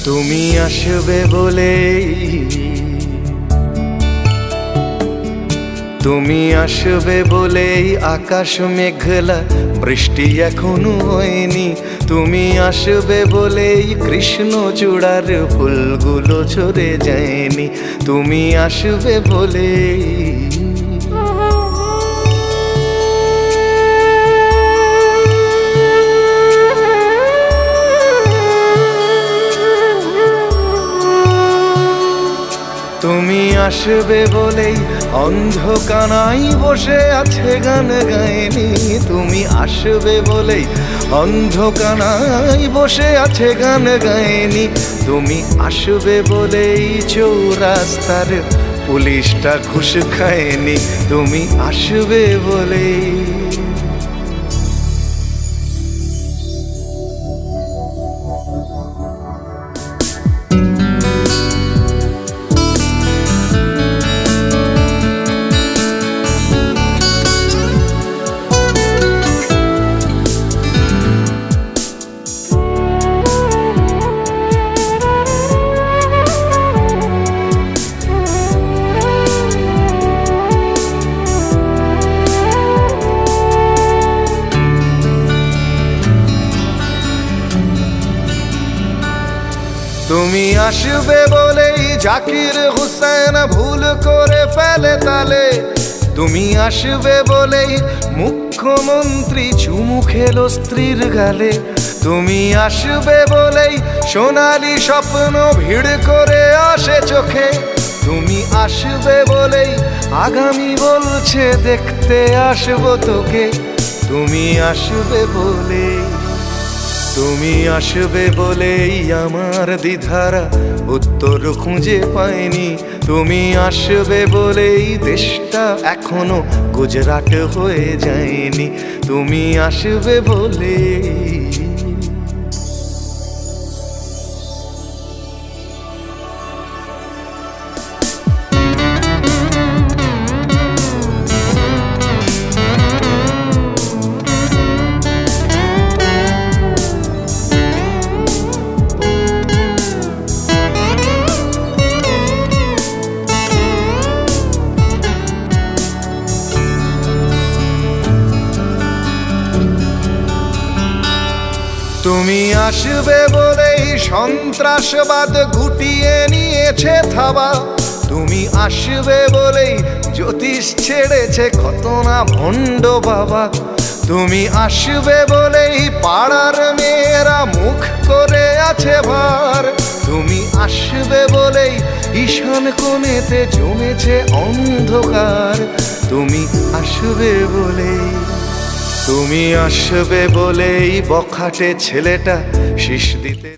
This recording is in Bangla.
তুমি আসবে বলেই, তুমি আসবে বলেই আকাশ মেঘলা, বৃষ্টি এখনো হয়নি। তুমি আসবে বলেই কৃষ্ণচূড়ার ফুলগুলো ঝরে যায়নি। তুমি আসবে বলেই তুমি আসবে বলেই অন্ধকানাই বসে আছে গান গায়নি। তুমি আসবে বলেই অন্ধকানাই বসে আছে গান গায়নি। তুমি আসবে বলেই চৌরাস্তার পুলিশটা ঘুষ খায়নি। তুমি আসবে বলেই তুমি আসবে বলেই জাকির হুসেন ভুল করে ফেলে তালে। তুমি আসবে বলেই মুখ্যমন্ত্রী চুমু খেলো স্ত্রীর গালে। তুমি আসবে বলেই সোনালি স্বপ্ন ভিড় করে আসে চোখে। তুমি আসবে বলেই আগামী বলছে দেখতে আসবো তোকে। তুমি আসবে বলেই, তুমি আসবে বলেই আমার দ্বিধারা উত্তর খুঁজে পায়নি। তুমি আসবে বলেই দেশটা এখনো গুজরাট হয়ে যায়নি। তুমি আসবে বলেই তুমি আসবে বলেই সন্ত্রাসবাদ গুটিয়ে নিয়েছে থাবা। তুমি আসবে বলেই জ্যোতিষ ছেড়েছে কত না ভণ্ড বাবা। তুমি আসবে বলেই পাড়ার মেয়েরা মুখ করে আছে ভার। তুমি আসবে বলেই ঈশান কোণেতে জমেছে অন্ধকার। তুমি আসবে বলেই, তুমি আসবে বলেই বখাটে ছেলেটা শীষ দিতে